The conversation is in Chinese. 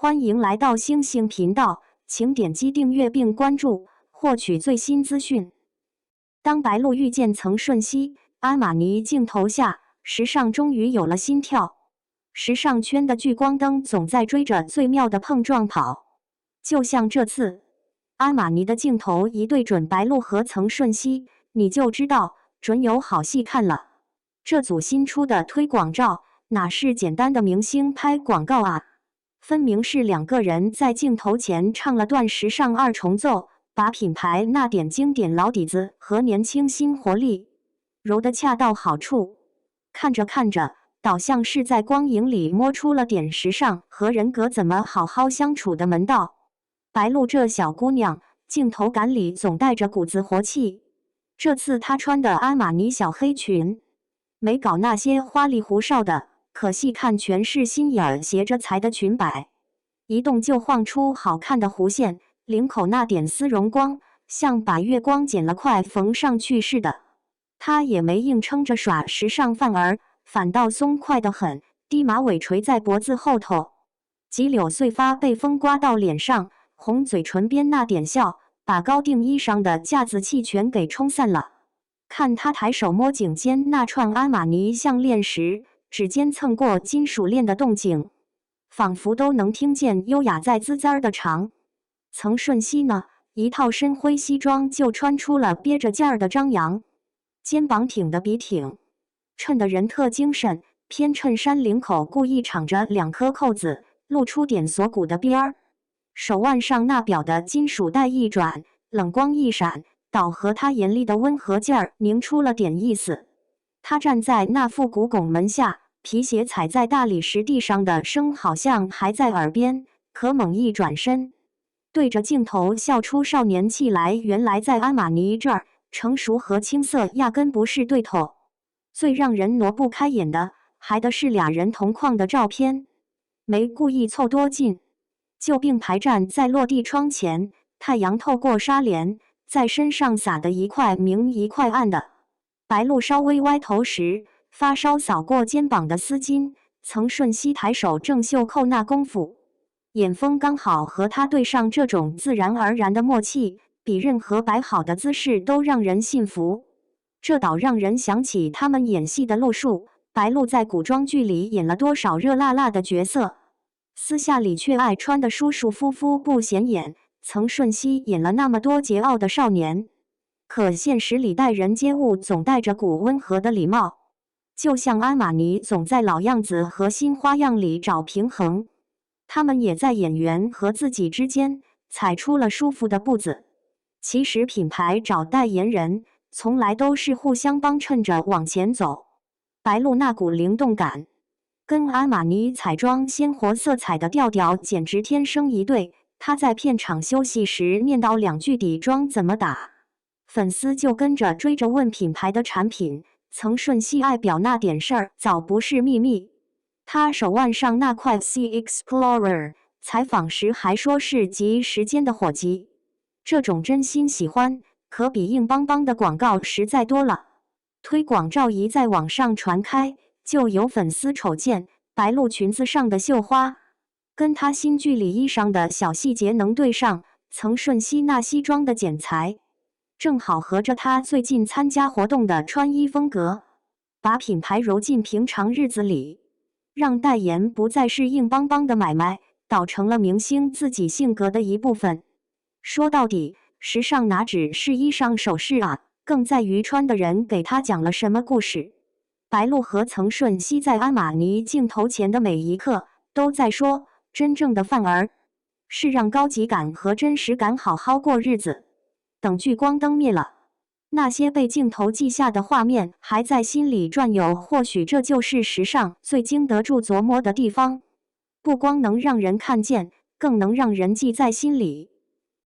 欢迎来到星星频道，请点击订阅并关注，获取最新资讯。当白鹿遇见曾舜晞，阿玛尼镜头下，时尚终于有了心跳。时尚圈的聚光灯总在追着最妙的碰撞跑，就像这次，阿玛尼的镜头一对准白鹿和曾舜晞，你就知道准有好戏看了。这组新出的推广照哪是简单的明星拍广告啊，分明是两个人在镜头前唱了段时尚二重奏，把品牌那点经典老底子和年轻新活力揉得恰到好处。看着看着，倒像是在光影里摸出了点时尚和人格怎么好好相处的门道。白鹿这小姑娘，镜头感里总带着股子活气。这次她穿的阿玛尼小黑裙，没搞那些花里胡哨的，可细看全是心眼斜着裁的裙摆，一动就晃出好看的弧线，领口那点丝绒光，像把月光剪了块缝上去似的。她也没硬撑着耍时尚范儿，反倒松快得很，低马尾垂在脖子后头，几绺碎发被风刮到脸上，红嘴唇边那点笑，把高定衣裳的架子气全给冲散了。看她抬手摸颈间那串阿玛尼项链时，指尖蹭过金属链的动静，仿佛都能听见优雅在滋滋的唱。曾舜晞呢，一套深灰西装就穿出了憋着劲儿的张扬，肩膀挺得笔挺，衬得人特精神。偏衬衫领口故意敞着两颗扣子，露出点锁骨的边儿。手腕上那表的金属带一转，冷光一闪，倒和他严厉的温和劲儿凝出了点意思。他站在那副古拱门下，皮鞋踩在大理石地上的声好像还在耳边，可猛一转身，对着镜头笑出少年气来。原来在阿玛尼这儿，成熟和青涩压根不是对头。最让人挪不开眼的，还得是俩人同框的照片，没故意凑多近，就并排站在落地窗前，太阳透过纱帘，在身上洒得一块明一块暗的。白鹿稍微歪头时，发梢扫过肩膀的丝巾，曾舜晞抬手正袖扣那功夫，眼风刚好和他对上，这种自然而然的默契，比任何摆好的姿势都让人信服。这倒让人想起他们演戏的路数，白鹿在古装剧里演了多少热辣辣的角色，私下里却爱穿的舒舒服服不显眼。曾舜晞演了那么多桀骜的少年，可现实里待人接物总带着股温和的礼貌，就像阿玛尼总在老样子和新花样里找平衡，他们也在演员和自己之间踩出了舒服的步子。其实品牌找代言人从来都是互相帮衬着往前走，白鹿那股灵动感跟阿玛尼彩妆鲜活色彩的调调简直天生一对。他在片场休息时念叨两句底妆怎么打，粉丝就跟着追着问品牌的产品。曾舜晞爱表那点事儿早不是秘密，他手腕上那块 Sea Explorer 采访时还说是急时间的火机，这种真心喜欢可比硬邦邦的广告实在多了。推广照一在网上传开，就有粉丝瞅见白鹿裙子上的绣花跟她新剧里衣裳的小细节能对上，曾舜晞那西装的剪裁正好合着她最近参加活动的穿衣风格，把品牌揉进平常日子里，让代言不再是硬邦邦的买卖，倒成了明星自己性格的一部分。说到底，时尚哪只是衣裳首饰啊，更在于穿的人给他讲了什么故事。白鹿和曾舜晞在阿玛尼镜头前的每一刻都在说，真正的范儿是让高级感和真实感好好过日子。等聚光灯灭了，那些被镜头记下的画面还在心里转悠，或许这就是时尚最经得住琢磨的地方，不光能让人看见，更能让人记在心里。